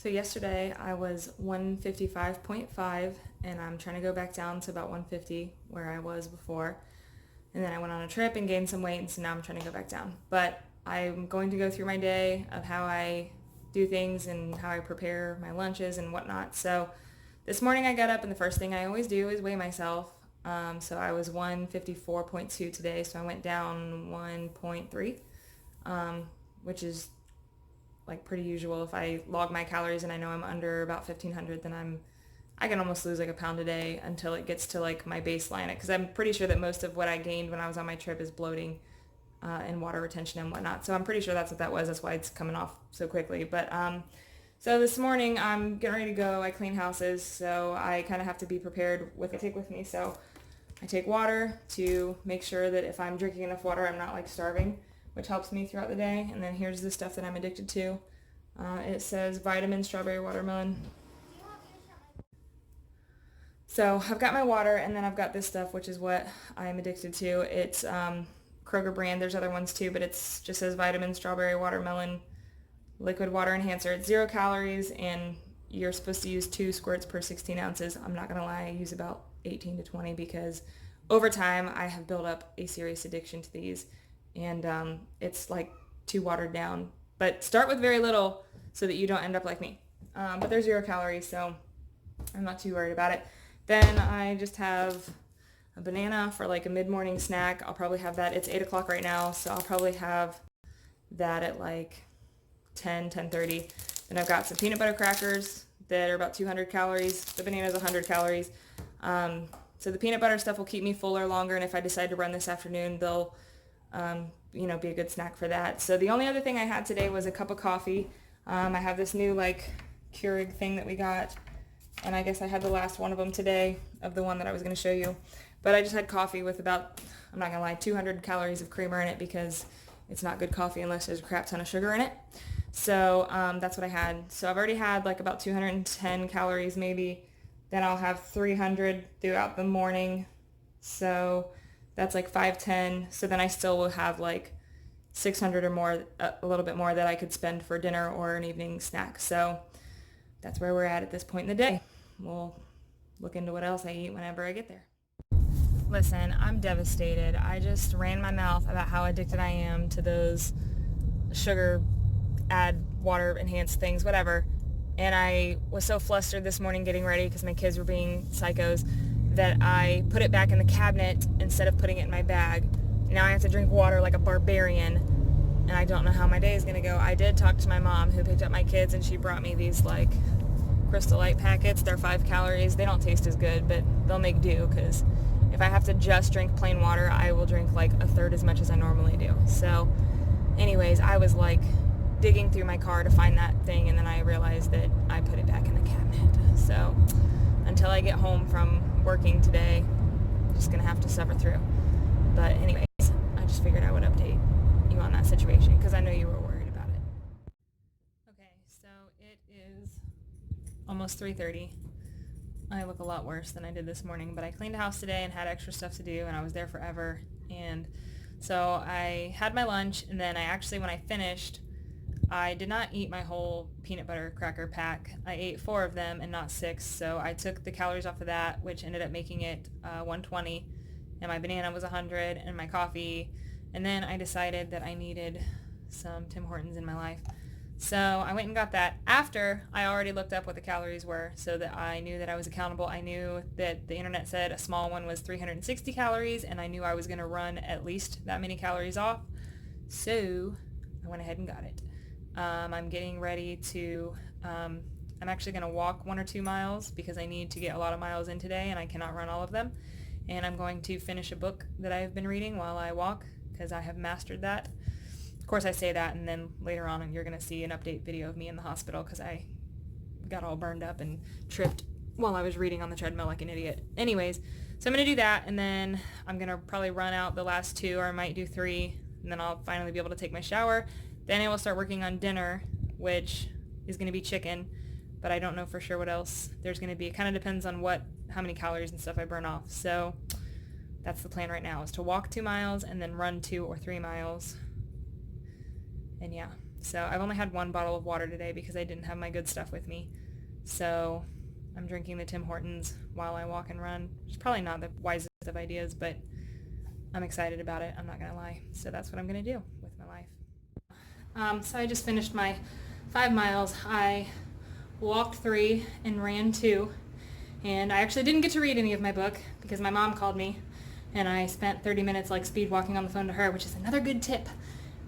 So yesterday I was 155.5 and I'm trying to go back down to about 150 where I was before. And then I went on a trip and gained some weight, and so now I'm trying to go back down. But I'm going to go through my day of how I do things and how I prepare my lunches and whatnot. So this morning I got up and the first thing I always do is weigh myself. So I was 154.2 today, so I went down 1.3, which is like pretty usual. If I log my calories and I know I'm under about 1,500, then I can almost lose like a pound a day until it gets to like my baseline. Because I'm pretty sure that most of what I gained when I was on my trip is bloating and water retention and whatnot. So I'm pretty sure that's what that was. That's why it's coming off so quickly. But so this morning I'm getting ready to go. I clean houses, so I kind of have to be prepared with what I take with me. So I take water to make sure that if I'm drinking enough water, I'm not like starving, which helps me throughout the day. And then here's the stuff that I'm addicted to. It says vitamin strawberry watermelon. So I've got my water, and then I've got this stuff, which is what I'm addicted to. It's Kroger brand. There's other ones too, but it's just says vitamin strawberry watermelon liquid water enhancer. It's 0 calories, and you're supposed to use 2 squirts per 16 ounces. I'm not going to lie, I use about 18 to 20 because over time I have built up a serious addiction to these, and it's like too watered down. But start with very little so that you don't end up like me. But they're 0 calories, so I'm not too worried about it. Then I just have a banana for like a mid-morning snack. I'll probably have that. It's 8 o'clock right now, so I'll probably have that at like 10:30. Then I've got some peanut butter crackers that are about 200 calories. The banana's 100 calories. So the peanut butter stuff will keep me fuller longer, and if I decide to run this afternoon, they'll be a good snack for that. So the only other thing I had today was a cup of coffee. I have this new like Keurig thing that we got, and I guess I had the last one of them today of the one that I was going to show you. But I just had coffee with about, I'm not going to lie, 200 calories of creamer in it because it's not good coffee unless there's a crap ton of sugar in it. So that's what I had. So I've already had like about 210 calories maybe. Then I'll have 300 throughout the morning. So that's like 510. So then I still will have like 600 or more, a little bit more that I could spend for dinner or an evening snack. So that's where we're at this point in the day. We'll look into what else I eat whenever I get there. Listen, I'm devastated. I just ran my mouth about how addicted I am to those sugar add water enhanced things, whatever. And I was so flustered this morning getting ready because my kids were being psychos that I put it back in the cabinet instead of putting it in my bag. Now I have to drink water like a barbarian, and I don't know how my day is going to go. I did talk to my mom who picked up my kids, and she brought me these like Crystal Light packets. They're 5 calories. They don't taste as good, but they'll make do because if I have to just drink plain water, I will drink like a third as much as I normally do. So anyways, I was like digging through my car to find that thing, and then I realized that I put it back in the cabinet. So until I get home from working today, I'm just going to have to suffer through. But anyways, I just figured I would update you on that situation because I know you were worried about it. Okay, so it is almost 3:30. I look a lot worse than I did this morning, but I cleaned the house today and had extra stuff to do, and I was there forever. And so I had my lunch, and then when I finished, I did not eat my whole peanut butter cracker pack. I ate 4 of them and not 6, so I took the calories off of that, which ended up making it 120, and my banana was 100, and my coffee, and then I decided that I needed some Tim Hortons in my life. So I went and got that after I already looked up what the calories were so that I knew that I was accountable. I knew that the internet said a small one was 360 calories, and I knew I was going to run at least that many calories off. So I went ahead and got it. I'm getting ready to, I'm actually going to walk 1 or 2 miles because I need to get a lot of miles in today and I cannot run all of them. And I'm going to finish a book that I've been reading while I walk because I have mastered that. Of course I say that, and then later on you're going to see an update video of me in the hospital because I got all burned up and tripped while I was reading on the treadmill like an idiot. Anyways, so I'm going to do that, and then I'm going to probably run out the last 2, or I might do 3, and then I'll finally be able to take my shower. Then I will start working on dinner, which is going to be chicken, but I don't know for sure what else there's going to be. It kind of depends on how many calories and stuff I burn off. So that's the plan right now, is to walk 2 miles and then run 2 or 3 miles. And yeah, So I've only had one bottle of water today because I didn't have my good stuff with me. So I'm drinking the Tim Hortons while I walk and run. It's probably not the wisest of ideas, but I'm excited about it. I'm not going to lie. So that's what I'm going to do with my life. So I just finished my 5 miles. I walked 3 and ran 2. And I actually didn't get to read any of my book because my mom called me and I spent 30 minutes like speed walking on the phone to her, which is another good tip.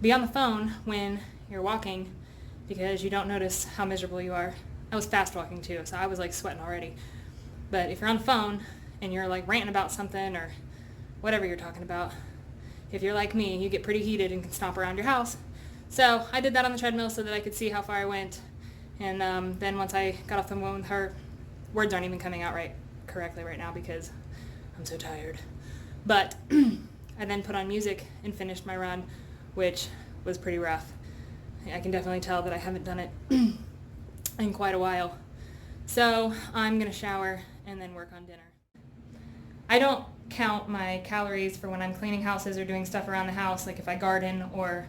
Be on the phone when you're walking because you don't notice how miserable you are. I was fast walking too, so I was like sweating already. But if you're on the phone and you're like ranting about something or whatever you're talking about, if you're like me, you get pretty heated and can stomp around your house. So I did that on the treadmill so that I could see how far I went. And then once I got off the phone with her, words aren't even coming out correctly right now because I'm so tired. But I then put on music and finished my run, which was pretty rough. I can definitely tell that I haven't done it in quite a while. So I'm going to shower and then work on dinner. I don't count my calories for when I'm cleaning houses or doing stuff around the house, like if I garden or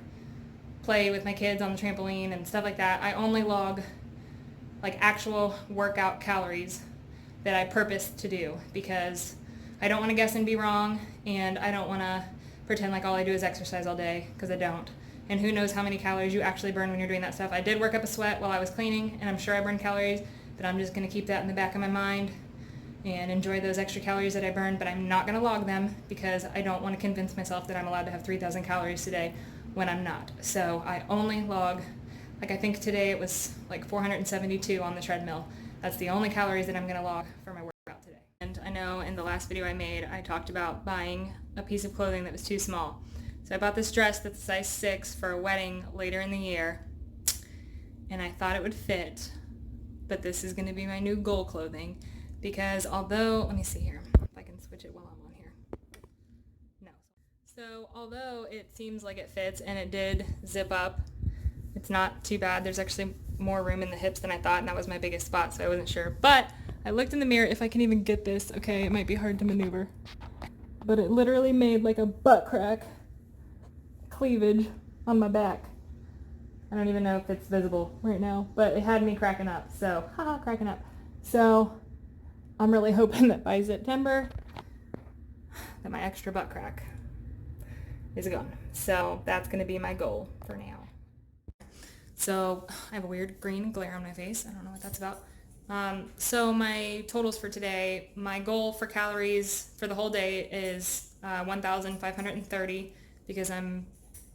play with my kids on the trampoline and stuff like that. I only log like actual workout calories that I purpose to do because I don't want to guess and be wrong, and I don't want to pretend like all I do is exercise all day because I don't. And who knows how many calories you actually burn when you're doing that stuff. I did work up a sweat while I was cleaning, and I'm sure I burned calories, but I'm just going to keep that in the back of my mind and enjoy those extra calories that I burned, but I'm not going to log them because I don't want to convince myself that I'm allowed to have 3,000 calories today when I'm not. So I only log, like I think today it was like 472 on the treadmill. That's the only calories that I'm going to log for my workout today. And I know in the last video I made, I talked about buying a piece of clothing that was too small. So I bought this dress that's size 6 for a wedding later in the year, and I thought it would fit, but this is going to be my new goal clothing because although, let me see here, if I can switch it while I'm on here. No. So although it seems like it fits and it did zip up, it's not too bad. There's actually more room in the hips than I thought, and that was my biggest spot, so I wasn't sure. But I looked in the mirror, if I can even get this. Okay, it might be hard to maneuver. But it literally made like a butt crack cleavage on my back. I don't even know if it's visible right now, but it had me cracking up. So, haha, cracking up. So, I'm really hoping that by September, that my extra butt crack is gone. So, that's going to be my goal for now. So I have a weird green glare on my face. I don't know what that's about. So my totals for today, my goal for calories for the whole day is 1,530 because I'm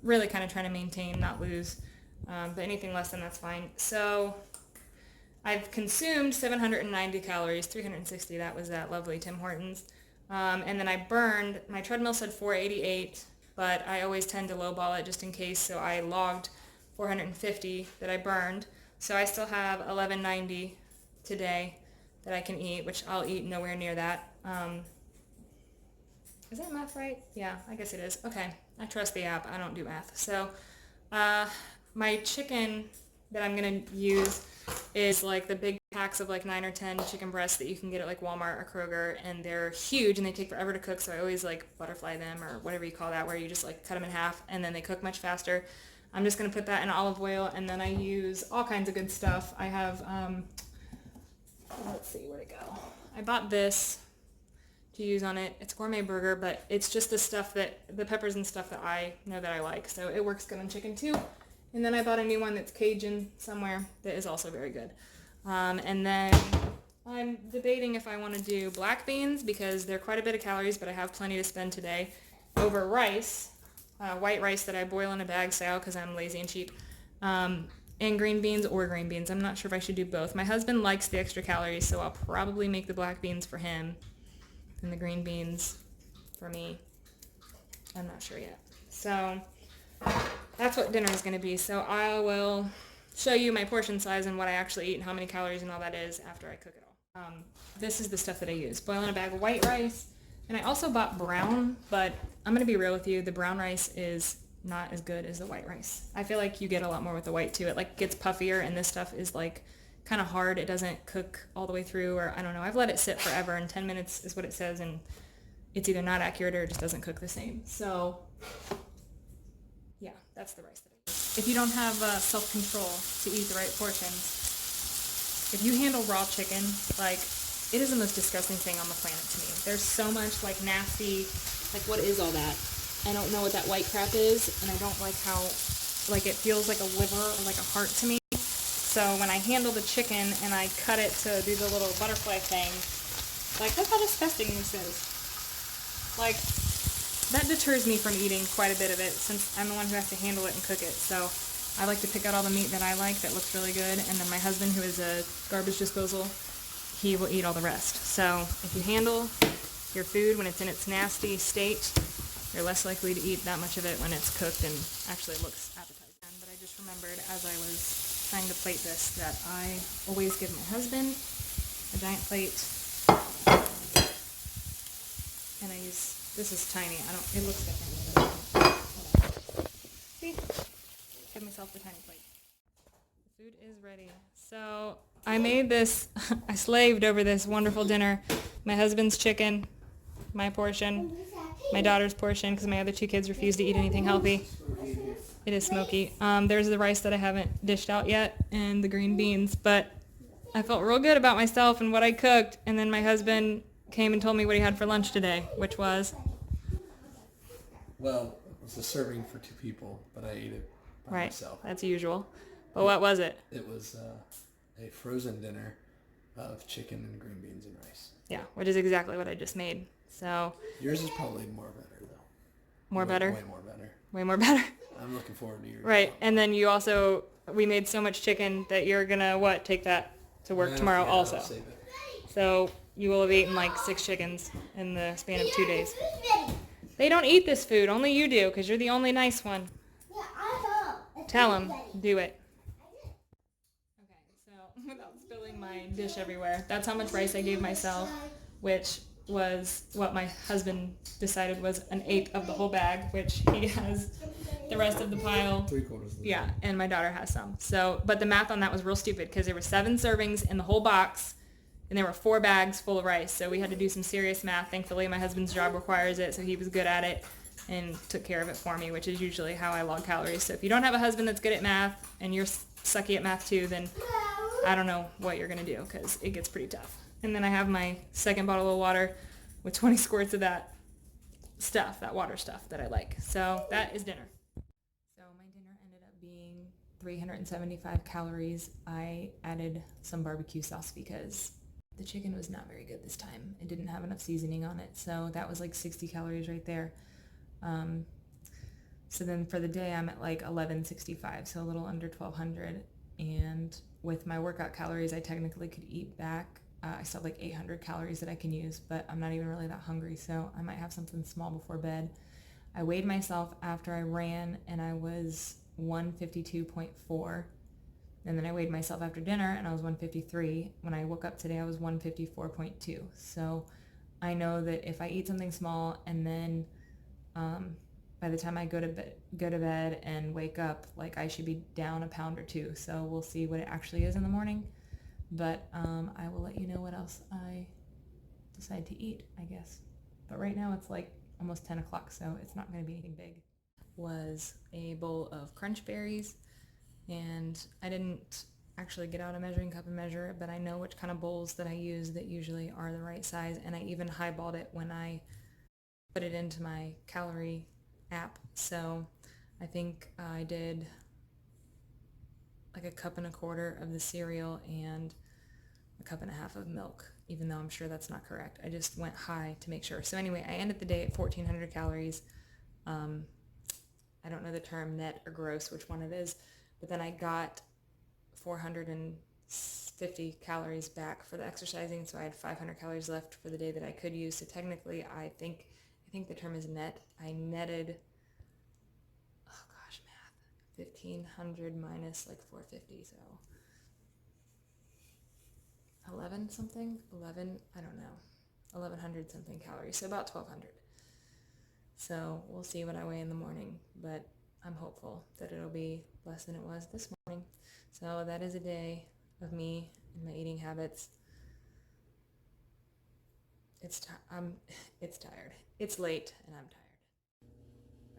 really kind of trying to maintain, not lose. But anything less than that's fine. So I've consumed 790 calories, 360, that was that lovely Tim Hortons. And then I burned, my treadmill said 488, but I always tend to lowball it just in case, so I logged 450 that I burned. So I still have 1190 today that I can eat, which I'll eat nowhere near that. Is that math right? Yeah, I guess it is. Okay, I trust the app. I don't do math. So my chicken that I'm going to use is like the big packs of like 9 or 10 chicken breasts that you can get at like Walmart or Kroger, and they're huge and they take forever to cook, so I always like butterfly them or whatever you call that, where you just like cut them in half and then they cook much faster. I'm just going to put that in olive oil, and then I use all kinds of good stuff. I have, let's see, where'd it go? I bought this to use on it. It's gourmet burger, but it's just the stuff that, the peppers and stuff that I know that I like. So it works good on chicken too. And then I bought a new one that's Cajun somewhere that is also very good. And then I'm debating if I want to do black beans because they're quite a bit of calories, but I have plenty to spend today, over rice. White rice that I boil in a bag style because I'm lazy and cheap, and green beans or green beans. I'm not sure if I should do both. My husband likes the extra calories, so I'll probably make the black beans for him and the green beans for me. I'm not sure yet. So that's what dinner is going to be. So I will show you my portion size and what I actually eat and how many calories and all that is after I cook it all. This is the stuff that I use. Boil in a bag of white rice. And I also bought brown, but I'm going to be real with you. The brown rice is not as good as the white rice. I feel like you get a lot more with the white too. It like gets puffier, and this stuff is like kind of hard. It doesn't cook all the way through, or I don't know. I've let it sit forever, and 10 minutes is what it says, and it's either not accurate or it just doesn't cook the same. So yeah, that's the rice that I use. if you don't have self-control to eat the right portions, if you handle raw chicken, like, it is the most disgusting thing on the planet to me. There's so much, like, nasty, like, what is all that? I don't know what that white crap is, and I don't like how, like, it feels like a liver or like a heart to me. So when I handle the chicken and I cut it to do the little butterfly thing, like, look how disgusting this is. Like, that deters me from eating quite a bit of it, since I'm the one who has to handle it and cook it. So I like to pick out all the meat that I like that looks really good, and then my husband, who is a garbage disposal, he will eat all the rest. So if you handle your food when it's in its nasty state, you're less likely to eat that much of it when it's cooked and actually looks appetizing. But I just remembered as I was trying to plate this that I always give my husband a giant plate, and I use, this is tiny, it looks different. See? Give myself the tiny plate. The food is ready. So I made this, I slaved over this wonderful dinner. My husband's chicken, my portion, my daughter's portion, because my other two kids refuse to eat anything healthy. It is smoky. There's the rice that I haven't dished out yet, and the green beans, but I felt real good about myself and what I cooked, and then my husband came and told me what he had for lunch today, which was... Well, it was a serving for 2 people, but I ate it by myself. That's usual. But what was it? It was a frozen dinner of chicken and green beans and rice. Yeah, which is exactly what I just made. So yours is probably more better, though. More better? Way more better. Way more better. I'm looking forward to yours. Right, and then you also, we made so much chicken that you're gonna, take that to work tomorrow also. I'll save it. So you will have eaten like 6 chickens in the span of 2 days. They don't eat this food, only you do, because you're the only nice one. Tell them, do it. Okay, so without spilling my dish everywhere, that's how much rice I gave myself, which was what my husband decided was 1/8 of the whole bag, which he has the rest of the pile. 3/4. Yeah, and my daughter has some. So, but the math on that was real stupid, because there were 7 servings in the whole box, and there were 4 bags full of rice. So we had to do some serious math. Thankfully, my husband's job requires it, so he was good at it and took care of it for me, which is usually how I log calories. So if you don't have a husband that's good at math, and you're sucky at math too, then I don't know what you're going to do, because it gets pretty tough. And then I have my second bottle of water with 20 squirts of that stuff, that water stuff that I like. So that is dinner. So my dinner ended up being 375 calories. I added some barbecue sauce because the chicken was not very good this time. It didn't have enough seasoning on it. So that was like 60 calories right there. So then for the day, I'm at like 1165, so a little under 1200. And with my workout calories, I technically could eat back. I still have like 800 calories that I can use, but I'm not even really that hungry, so I might have something small before bed. I weighed myself after I ran, and I was 152.4. And then I weighed myself after dinner, and I was 153. When I woke up today, I was 154.2. So I know that if I eat something small, and then by the time I go to bed and wake up, like, I should be down a pound or 2. So we'll see what it actually is in the morning. But I will let you know what else I decide to eat, I guess. But right now it's like almost 10 o'clock, so it's not going to be anything big. Was a bowl of crunch berries, and I didn't actually get out a measuring cup and measure it, but I know which kind of bowls that I use that usually are the right size, and I even highballed it when I put it into my calorie app. So I think I did like 1.25 cups of the cereal and 1.5 cups of milk, even though I'm sure that's not correct. I just went high to make sure. So anyway, I ended the day at 1,400 calories. I don't know the term net or gross, which one it is, but then I got 450 calories back for the exercising, so I had 500 calories left for the day that I could use. So technically, I think the term is net. I netted, 1,500 minus like 450, so 11 something, I don't know, 1,100 something calories, so about 1,200. So we'll see what I weigh in the morning, but I'm hopeful that it'll be less than it was this morning. So that is a day of me and my eating habits. It's tired. It's late and I'm tired.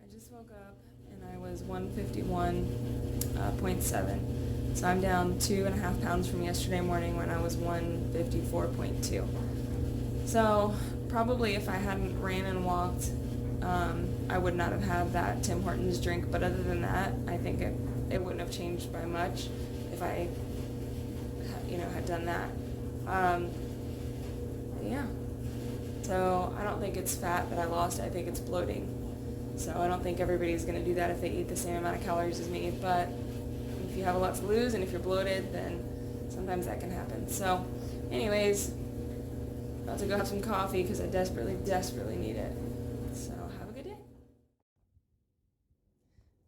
I just woke up and I was 151.7. So I'm down 2.5 pounds from yesterday morning when I was 154.2. So probably if I hadn't ran and walked, I would not have had that Tim Hortons drink. But other than that, I think it wouldn't have changed by much if I, had done that. Yeah. So I don't think it's fat that I lost. I think it's bloating. So I don't think everybody's going to do that if they eat the same amount of calories as me. But if you have a lot to lose and if you're bloated, then sometimes that can happen. So anyways, about to go have some coffee because I desperately, desperately need it. So have a good day.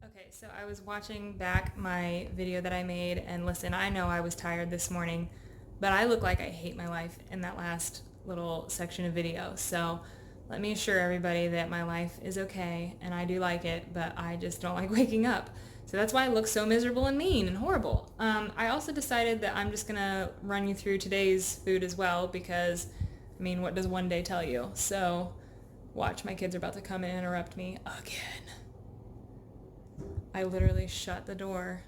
Okay, so I was watching back my video that I made, and listen, I know I was tired this morning, but I look like I hate my life in that last little section of video. So let me assure everybody that my life is okay, and I do like it, but I just don't like waking up. So that's why I look so miserable and mean and horrible. I also decided that I'm just going to run you through today's food as well because, what does one day tell you? So watch, my kids are about to come and interrupt me again. I literally shut the door.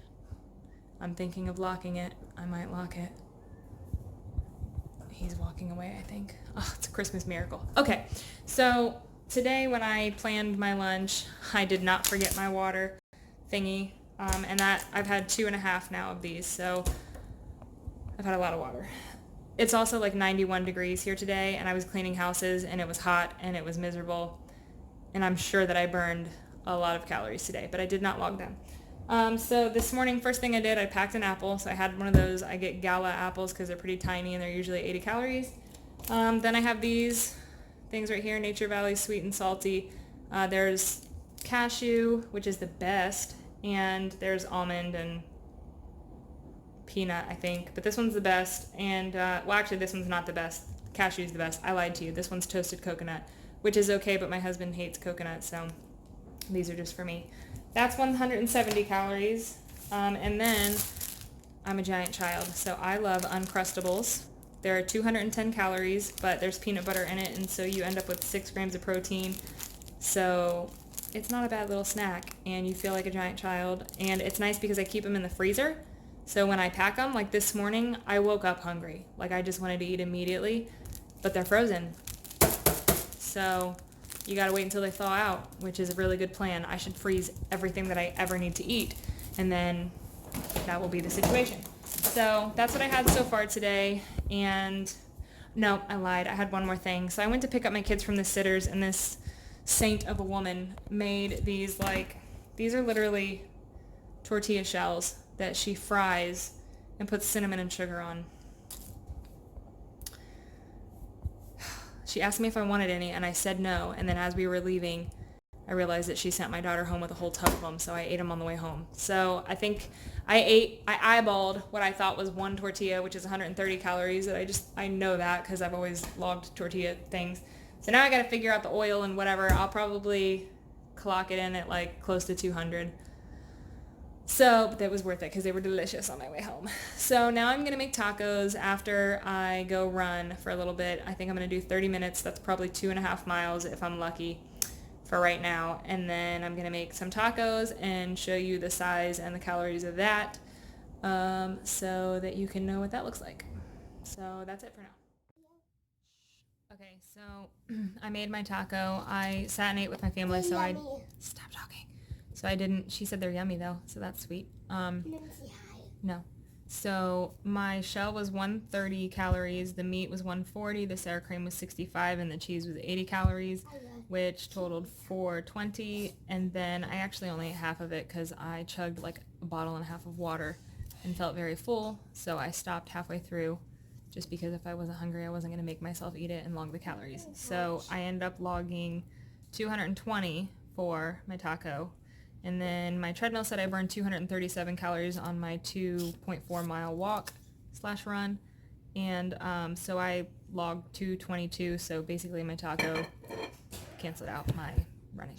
I'm thinking of locking it. I might lock it. He's walking away, I think. Oh, it's a Christmas miracle. Okay, so today when I planned my lunch, I did not forget my water thingy, and that I've had 2.5 now of these, so I've had a lot of water. It's also like 91 degrees here today, and I was cleaning houses, and it was hot, and it was miserable, and I'm sure that I burned a lot of calories today, but I did not log them. So this morning, first thing I did, I packed an apple. So I had one of those. I get Gala apples because they're pretty tiny and they're usually 80 calories. Then I have these things right here, Nature Valley Sweet and Salty. There's cashew, which is the best, and there's almond and peanut, I think. But this one's the best, and, actually this one's not the best. Cashew's the best. I lied to you. This one's toasted coconut, which is okay, but my husband hates coconut, so these are just for me. That's 170 calories. And then I'm a giant child, so I love Uncrustables. There are 210 calories, but there's peanut butter in it, and so you end up with 6 grams of protein. So it's not a bad little snack, and you feel like a giant child. And it's nice because I keep them in the freezer. So when I pack them, like this morning, I woke up hungry. Like I just wanted to eat immediately, but they're frozen. So you gotta wait until they thaw out, which is a really good plan. I should freeze everything that I ever need to eat, and then that will be the situation. So that's what I had so far today, and no, I lied. I had one more thing. So I went to pick up my kids from the sitters, and this saint of a woman made these, these are literally tortilla shells that she fries and puts cinnamon and sugar on. She asked me if I wanted any, and I said no, and then as we were leaving, I realized that she sent my daughter home with a whole tub of them, so I ate them on the way home. So I think I eyeballed what I thought was one tortilla, which is 130 calories, I know that because I've always logged tortilla things. So now I got to figure out the oil and whatever. I'll probably clock it in at close to 200. So, but that was worth it because they were delicious on my way home. So now I'm going to make tacos after I go run for a little bit. I think I'm going to do 30 minutes. That's probably 2.5 miles if I'm lucky for right now. And then I'm going to make some tacos and show you the size and the calories of that so that you can know what that looks like. So that's it for now. Okay, so I made my taco. I sat and ate with my family, so I... Stop talking. So I didn't, she said they're yummy though, so that's sweet. No. So my shell was 130 calories, the meat was 140, the sour cream was 65, and the cheese was 80 calories, which totaled 420. And then I actually only ate half of it because I chugged like a bottle and a half of water and felt very full. So I stopped halfway through just because if I wasn't hungry, I wasn't going to make myself eat it and log the calories. So I ended up logging 220 for my taco. And then my treadmill said I burned 237 calories on my 2.4 mile walk / run. And so I logged 222, so basically my taco canceled out my running.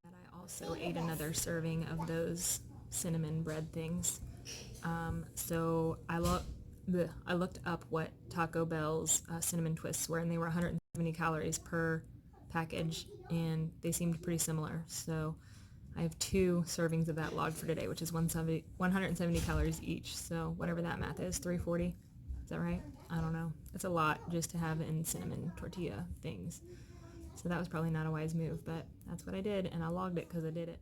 And I also ate another serving of those cinnamon bread things. So I looked up what Taco Bell's cinnamon twists were, and they were 170 calories per package, and they seemed pretty similar. So I have 2 servings of that logged for today, which is 170 calories each. So whatever that math is, 340. Is that right? I don't know. It's a lot just to have in cinnamon tortilla things. So that was probably not a wise move, but that's what I did, and I logged it because I did it.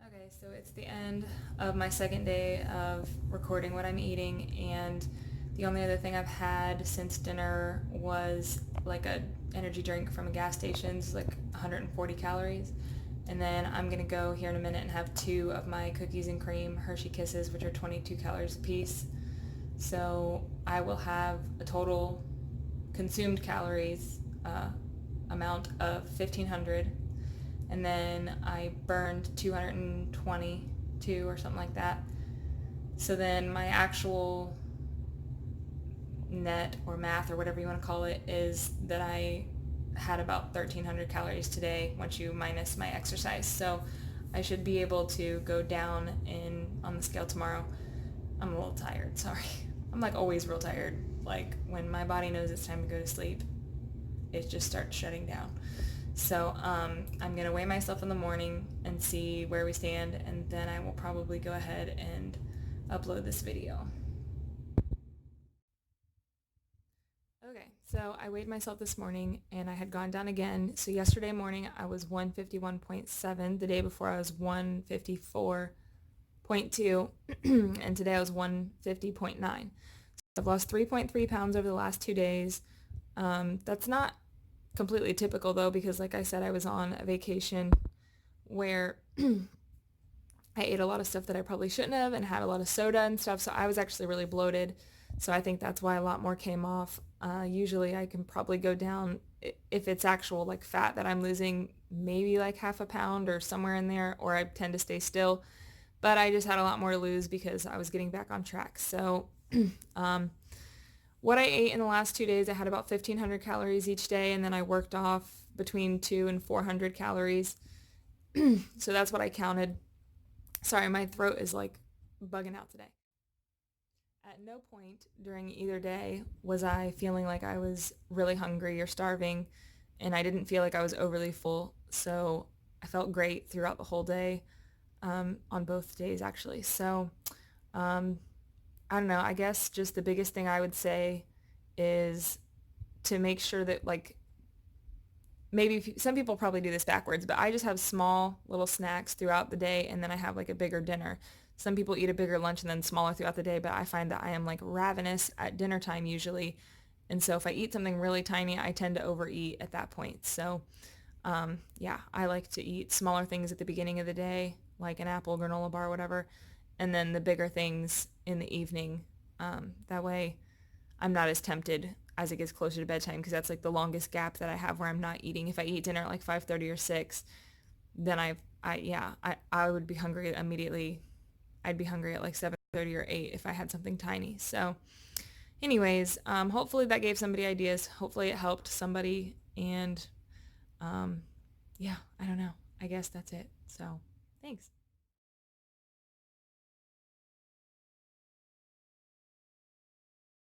Okay, so it's the end of my second day of recording what I'm eating, and the only other thing I've had since dinner was like a energy drink from a gas station. It's like 140 calories. And then I'm going to go here in a minute and have 2 of my cookies and cream Hershey Kisses, which are 22 calories a piece. So I will have a total consumed calories amount of 1,500. And then I burned 222 or something like that. So then my actual net or math or whatever you want to call it is that I had about 1,300 calories today once you minus my exercise. So I should be able to go down on the scale tomorrow. I'm a little tired, sorry. I'm like always real tired. Like when my body knows it's time to go to sleep, it just starts shutting down. So I'm going to weigh myself in the morning and see where we stand, and then I will probably go ahead and upload this video. Okay, so I weighed myself this morning and I had gone down again. So yesterday morning I was 151.7. The day before I was 154.2 and today I was 150.9. So I've lost 3.3 pounds over the last 2 days. That's not completely typical though, because like I said, I was on a vacation where I ate a lot of stuff that I probably shouldn't have and had a lot of soda and stuff, so I was actually really bloated. So I think that's why a lot more came off. Usually I can probably go down, if it's actual like fat that I'm losing, maybe like half a pound or somewhere in there, or I tend to stay still. But I just had a lot more to lose because I was getting back on track. So what I ate in the last 2 days, I had about 1,500 calories each day, and then I worked off between 200 and 400 calories. So that's what I counted. Sorry, my throat is like bugging out today. At no point during either day was I feeling like I was really hungry or starving, and I didn't feel like I was overly full. So I felt great throughout the whole day, on both days actually. So I don't know, I guess just the biggest thing I would say is to make sure that, like, maybe some people probably do this backwards, but I just have small little snacks throughout the day and then I have like a bigger dinner. Some people eat a bigger lunch and then smaller throughout the day, but I find that I am like ravenous at dinner time usually. And so if I eat something really tiny, I tend to overeat at that point. So yeah, I like to eat smaller things at the beginning of the day, like an apple, granola bar, whatever, and then the bigger things in the evening. That way I'm not as tempted as it gets closer to bedtime, because that's like the longest gap that I have where I'm not eating. If I eat dinner at like 5:30 or 6, then I would be hungry immediately. I'd be hungry at like 7:30 or 8 if I had something tiny. So anyways, hopefully that gave somebody ideas. Hopefully it helped somebody, and yeah, I don't know. I guess that's it. So thanks.